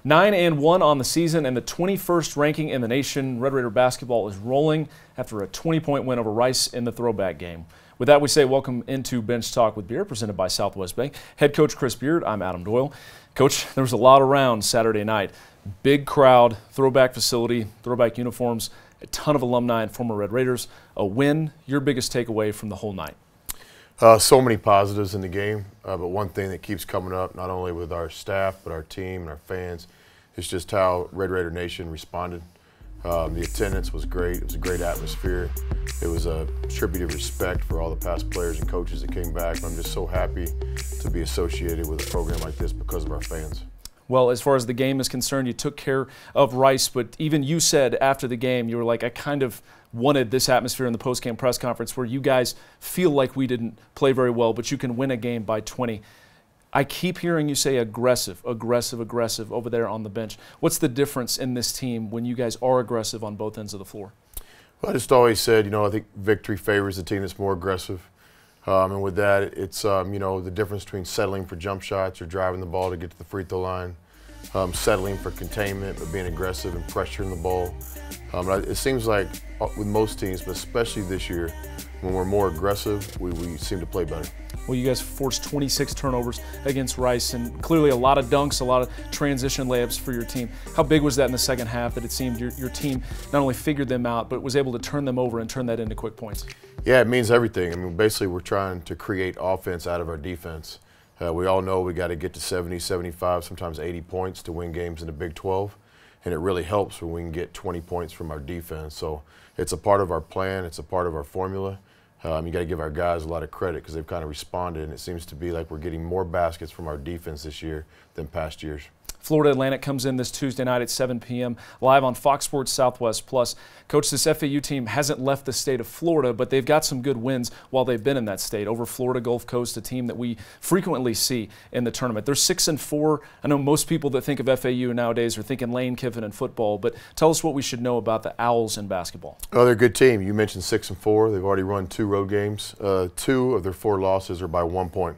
9-1 on the season and the 21st ranking in the nation. Red Raider basketball is rolling after a 20-point win over Rice in the throwback game. With that, we say welcome into Bench Talk with Beard, presented by Southwest Bank. Head coach Chris Beard, I'm Adam Doyle. Coach, there was a lot around Saturday night. Big crowd, throwback facility, throwback uniforms, a ton of alumni and former Red Raiders. A win, your biggest takeaway from the whole night? So many positives in the game, but one thing that keeps coming up, not only with our staff, but our team and our fans, is just how Red Raider Nation responded. The attendance was great. It was a great atmosphere. It was a tribute of respect for all the past players and coaches that came back. I'm just so happy to be associated with a program like this because of our fans. Well, as far as the game is concerned, you took care of Rice, but even you said after the game, you were like, I kind of wanted this atmosphere in the post-game press conference where you guys feel like we didn't play very well, but you can win a game by 20. I keep hearing you say aggressive, aggressive, aggressive over there on the bench. What's the difference in this team when you guys are aggressive on both ends of the floor? Well, I just always said, I think victory favors the team that's more aggressive. And with that, it's, the difference between settling for jump shots or driving the ball to get to the free throw line, settling for containment but being aggressive and pressuring the ball. It seems like with most teams, but especially this year, when we're more aggressive, we seem to play better. Well, you guys forced 26 turnovers against Rice, and clearly a lot of dunks, a lot of transition layups for your team. How big was that in the second half that it seemed your team not only figured them out, but was able to turn them over and turn that into quick points? Yeah, it means everything. Basically we're trying to create offense out of our defense. We all know we got to get to 70, 75, sometimes 80 points to win games in the Big 12, and it really helps when we can get 20 points from our defense. So it's a part of our plan, it's a part of our formula. You got to give our guys a lot of credit because they've kind of responded, and it seems to be like we're getting more baskets from our defense this year than past years. Florida Atlantic comes in this Tuesday night at 7 p.m. live on Fox Sports Southwest Plus. Coach, this FAU team hasn't left the state of Florida, but they've got some good wins while they've been in that state. Over Florida Gulf Coast, a team that we frequently see in the tournament. They're 6-4. I know most people that think of FAU nowadays are thinking Lane Kiffin and football, but tell us what we should know about the Owls in basketball. Oh, they're a good team. You mentioned 6-4. They've already run 2 road games. 2 of their 4 losses are by 1 point.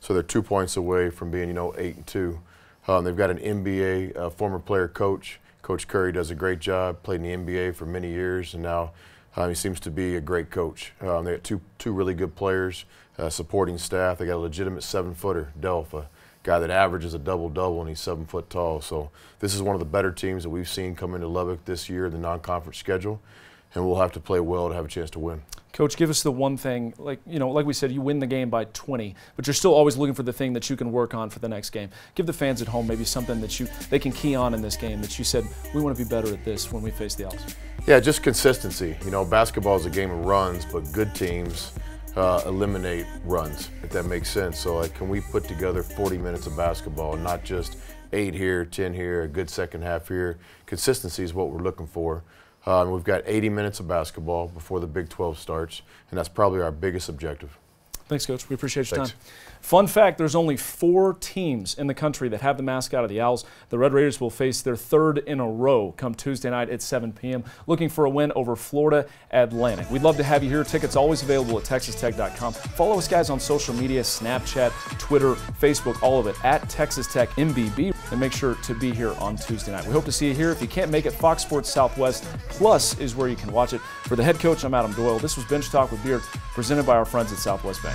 So they're 2 points away from being, 8-2. They've got an NBA former player coach. Coach Curry does a great job, played in the NBA for many years, and now he seems to be a great coach. They got two really good players, supporting staff. They got a legitimate 7-footer, Delph, a guy that averages a double-double, and he's 7 foot tall. So this is one of the better teams that we've seen come into Lubbock this year in the non-conference schedule, and we'll have to play well to have a chance to win. Coach, give us the one thing, like we said, you win the game by 20, but you're still always looking for the thing that you can work on for the next game. Give the fans at home maybe something that they can key on in this game that you said, we want to be better at this when we face the Owls. Yeah, just consistency. Basketball is a game of runs, but good teams eliminate runs, if that makes sense. So can we put together 40 minutes of basketball, not just 8 here, 10 here, a good second half here. Consistency is what we're looking for. We've got 80 minutes of basketball before the Big 12 starts, and that's probably our biggest objective. Thanks, Coach. We appreciate your time. Fun fact, there's only 4 teams in the country that have the mascot of the Owls. The Red Raiders will face their 3rd in a row come Tuesday night at 7 p.m. looking for a win over Florida Atlantic. We'd love to have you here. Tickets always available at texastech.com. Follow us, guys, on social media, Snapchat, Twitter, Facebook, all of it, at Texas Tech MBB. And make sure to be here on Tuesday night. We hope to see you here. If you can't make it, Fox Sports Southwest Plus is where you can watch it. For the head coach, I'm Adam Doyle. This was Bench Talk with Beard, presented by our friends at Southwest Bank.